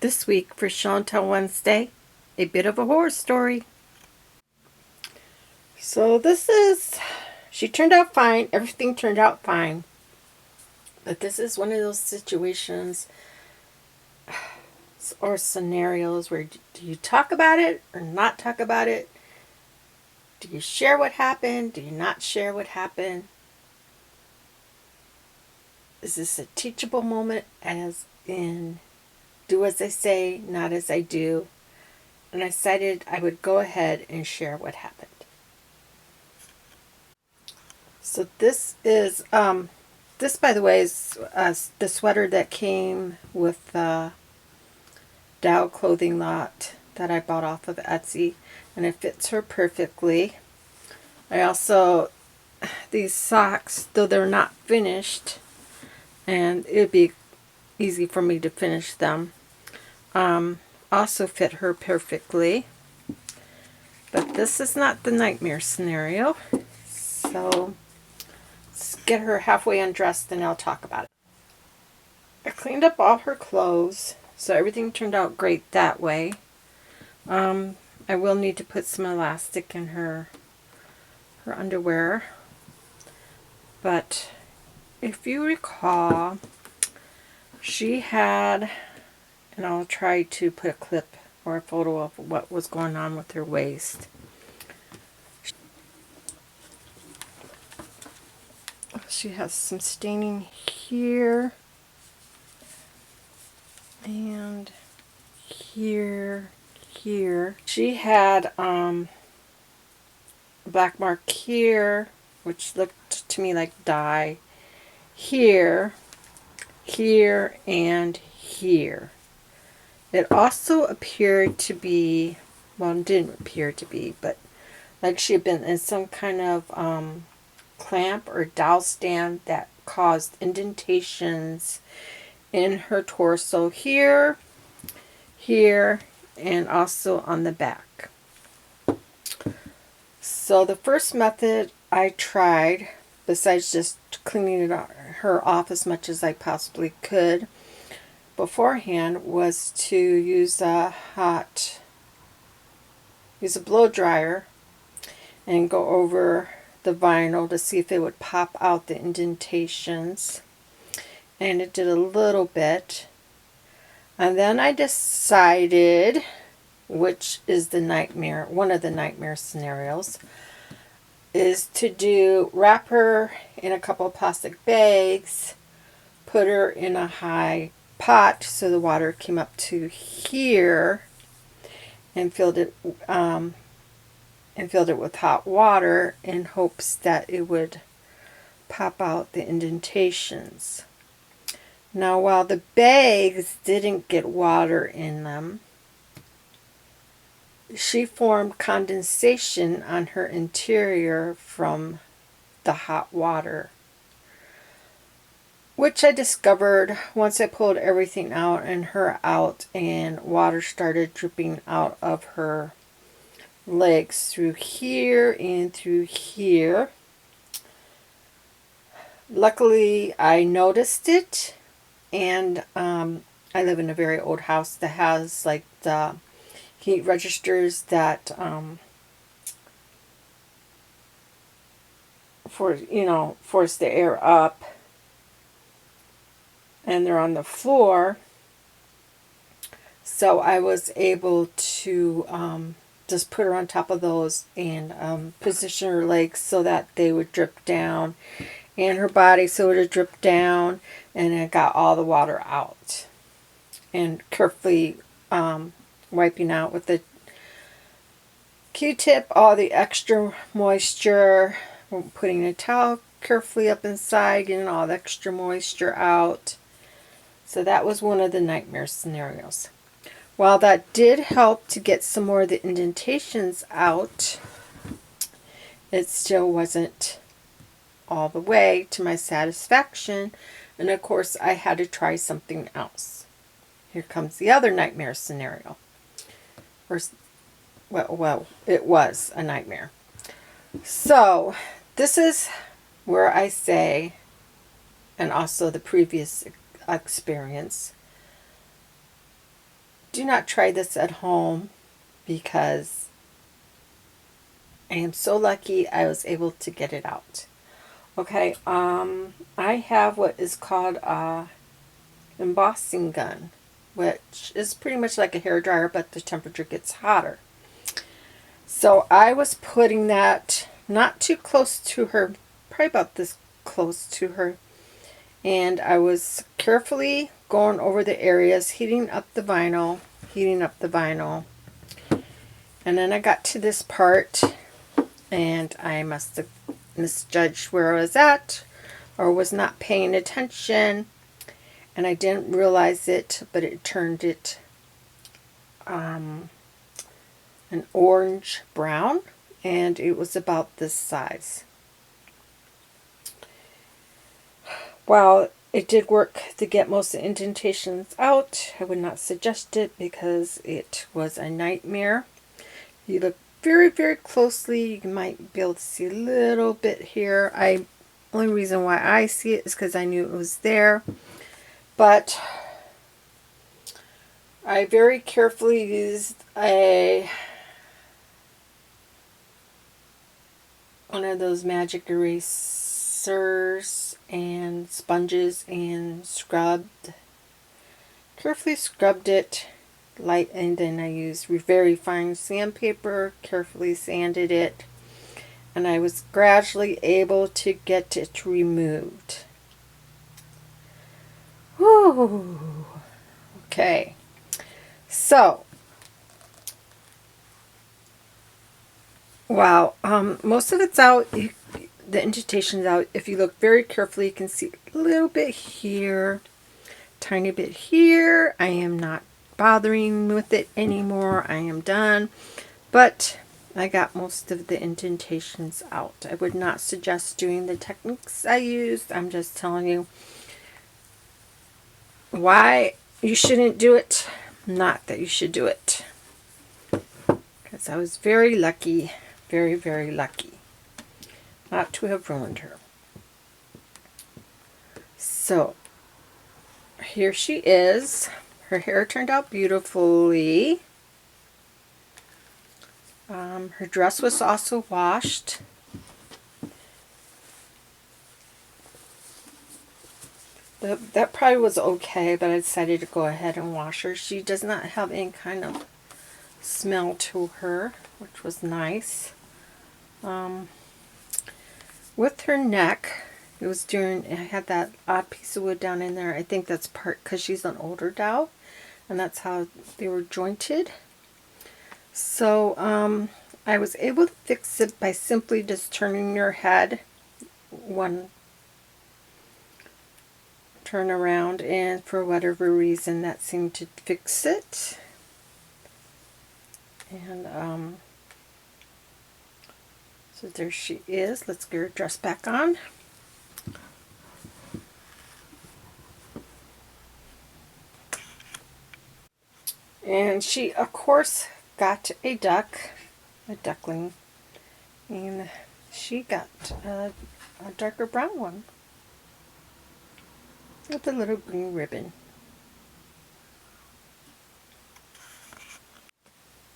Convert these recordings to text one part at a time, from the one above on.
This week for Show and Tell Wednesday, a bit of a horror story. So she turned out fine. Everything turned out fine. But this is one of those situations or scenarios where do you talk about it or not talk about it? Do you share what happened? Do you not share what happened? Is this a teachable moment, as in do as I say, not as I do? And I decided I would go ahead and share what happened. So this is, this by the way is the sweater that came with the Dow clothing lot that I bought off of Etsy, and it fits her perfectly. I also, these socks, though they're not finished, and it would be easy for me to finish them, also fit her perfectly. But this is not the nightmare scenario, so let's get her halfway undressed and I'll talk about it. I cleaned up all her clothes, so everything turned out great that way. I will need to put some elastic in her underwear, but if you recall, she had, and I'll try to put a clip or a photo of what was going on with her waist. She has some staining here and here. She had a black mark here, which looked to me like dye, here, and here. It also appeared to be, well, it didn't appear to be, but like she had been in some kind of clamp or dowel stand that caused indentations in her torso here, and also on the back. So the first method I tried, besides just cleaning her off as much as I possibly could beforehand, was to use a blow dryer and go over the vinyl to see if it would pop out the indentations. And it did a little bit. And then I decided, which is the nightmare, one of the nightmare scenarios, is to wrap her in a couple of plastic bags, put her in a high pot so the water came up to here, and filled it with hot water in hopes that it would pop out the indentations. Now, while the bags didn't get water in them, she formed condensation on her interior from the hot water, which I discovered once I pulled everything out and her out, and water started dripping out of her legs through here and through here. Luckily, I noticed it, and I live in a very old house that has like the heat registers that force the air up, and they're on the floor. So I was able to just put her on top of those and position her legs so that they would drip down, and her body so it would drip down, and it got all the water out. And carefully wiping out with the Q-tip all the extra moisture, putting a towel carefully up inside, getting all the extra moisture out. So that was one of the nightmare scenarios. While that did help to get some more of the indentations out, it still wasn't all the way to my satisfaction, and of course I had to try something else. Here comes the other nightmare scenario. Well, it was a nightmare. So this is where I say, and also the previous experience, do not try this at home because I am so lucky I was able to get it out. Okay, I have what is called a embossing gun, which is pretty much like a hair dryer, but the temperature gets hotter. So I was putting that not too close to her, probably about this close to her, and I was carefully going over the areas, heating up the vinyl, and then I got to this part, and I must have misjudged where I was at, or was not paying attention, and I didn't realize it, but it turned it an orange brown, and it was about this size. While it did work to get most of the indentations out, I would not suggest it because it was a nightmare. You look very, very closely, you might be able to see a little bit here. Only reason why I see it is because I knew it was there. But I very carefully used one of those magic erasers and sponges and carefully scrubbed it light, and then I used very fine sandpaper, carefully sanded it, and I was gradually able to get it removed. Whew. Okay, so wow, most of it's out. The indentation's out. If you look very carefully, you can see a little bit here, tiny bit here. I am not bothering with it anymore. I am done. But I got most of the indentations out. I would not suggest doing the techniques I used. I'm just telling you why you shouldn't do it. Not that you should do it. Because I was very lucky, very, very lucky not to have ruined her. So here she is. Her hair turned out beautifully. Her dress was also washed. That probably was okay, but I decided to go ahead and wash her. She does not have any kind of smell to her, which was nice. With her neck, I had that odd piece of wood down in there. I think that's part because she's an older doll, and that's how they were jointed. So I was able to fix it by simply just turning your head one turn around, and for whatever reason that seemed to fix it. And so there she is. Let's get her dress back on. And she, of course, got a duckling, and she got a darker brown one with a little green ribbon.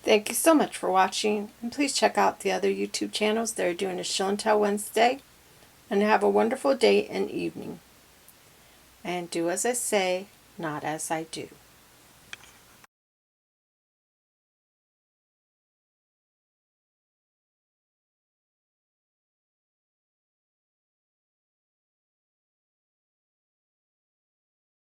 Thank you so much for watching, and please check out the other YouTube channels that are doing a Show and Tell Wednesday, and have a wonderful day and evening. And do as I say, not as I do.